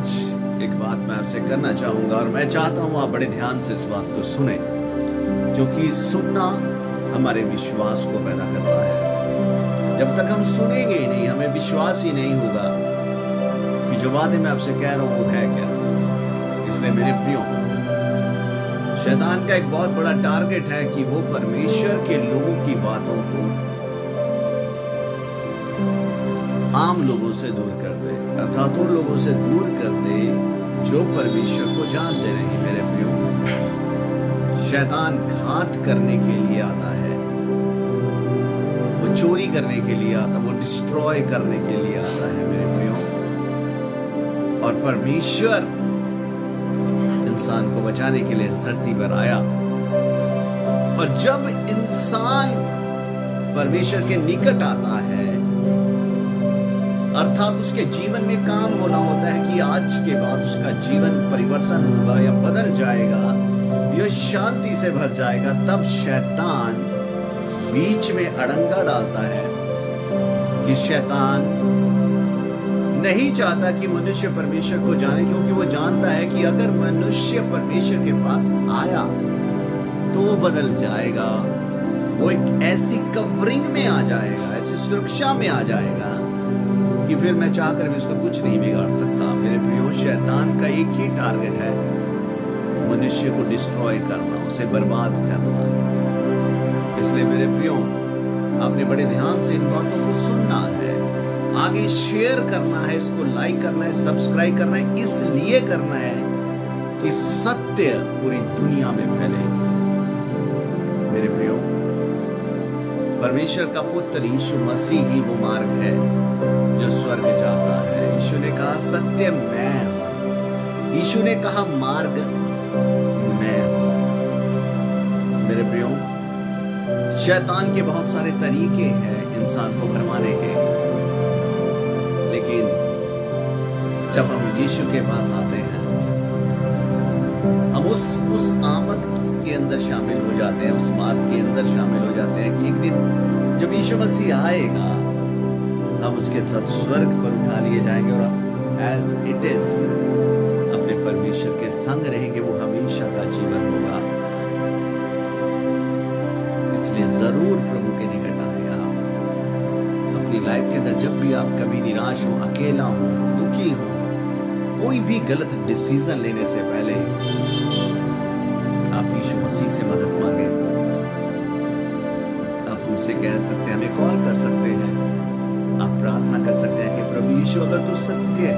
आज एक बात मैं आपसे करना चाहूँगा और मैं चाहता हूँ आप बड़े ध्यान से इस बात को सुने, क्योंकि सुनना हमारे विश्वास को पैदा करता है। जब तक हम सुनेंगे ही नहीं, हमें विश्वास ही नहीं होगा कि जो बातें मैं आपसे कह रहा हूँ वो है क्या। इसलिए मेरे प्रियो, शैतान का एक बहुत बड़ा टारगेट है कि वो परमेश्वर के लोगों की बातों को आम लोगों से दूर कर दे, अर्थात उन लोगों से दूर कर दे जो परमेश्वर को जानते नहीं। मेरे प्रियो, शैतान घात करने के लिए आता है, वो चोरी करने के लिए आता है, वो डिस्ट्रॉय करने के लिए आता है मेरे प्रियो। और परमेश्वर इंसान को बचाने के लिए इस धरती पर आया, और जब इंसान परमेश्वर के निकट आता है, अर्थात उसके जीवन में काम होना होता है कि आज के बाद उसका जीवन परिवर्तन होगा या बदल जाएगा, यह शांति से भर जाएगा, तब शैतान बीच में अड़ंगा डालता है कि शैतान नहीं चाहता कि मनुष्य परमेश्वर को जाने, क्योंकि वो जानता है कि अगर मनुष्य परमेश्वर के पास आया तो वो बदल जाएगा, वो एक ऐसी कवरिंग में आ जाएगा, ऐसी सुरक्षा में आ जाएगा कि फिर मैं चाहकर भी उसका कुछ नहीं बिगाड़ सकता। मेरे प्रियो, शैतान का एक ही टारगेट है, मनुष्य को डिस्ट्रॉय करना, उसे बर्बाद करना। इसलिए मेरे प्रियो, आपने बड़े ध्यान से इन बातों को सुनना है, आगे शेयर करना है, इसको लाइक करना है, सब्सक्राइब करना है, इसलिए करना है कि सत्य पूरी दुनिया में फैले। मेरे प्रियो, परमेश्वर का पुत्र यीशु मसीह ही वो मार्ग है जो स्वर्ग जाता है। यीशु ने कहा सत्य मैं हूं, यीशु ने कहा मार्ग मैं हूं। मेरे प्रियो, शैतान के बहुत सारे तरीके हैं इंसान को भरमाने के, लेकिन जब हम यीशु के पास आते हैं, हम उस आमद के अंदर शामिल हो जाते हैं, उस बात के अंदर शामिल हो जाते हैं कि एक दिन जब यीशु मसीह आएगा, हम उसके साथ स्वर्ग पर उठा लिए जाएंगे और एज इट इज अपने परमेश्वर के संग रहेंगे। वो हमेशा का जीवन होगा। इसलिए जरूर प्रभु के निकट आए आप। अपनी लाइफ के अंदर जब भी आप कभी निराश हो, अकेला हो, दुखी हो, कोई भी गलत डिसीजन लेने से पहले आप यीशु मसीह से मदद मांगे। आप हमसे कह सकते हैं, हमें कॉल कर सकते हैं, आप प्रार्थना कर सकते हैं कि प्रभु यीशु, अगर तू सत्य है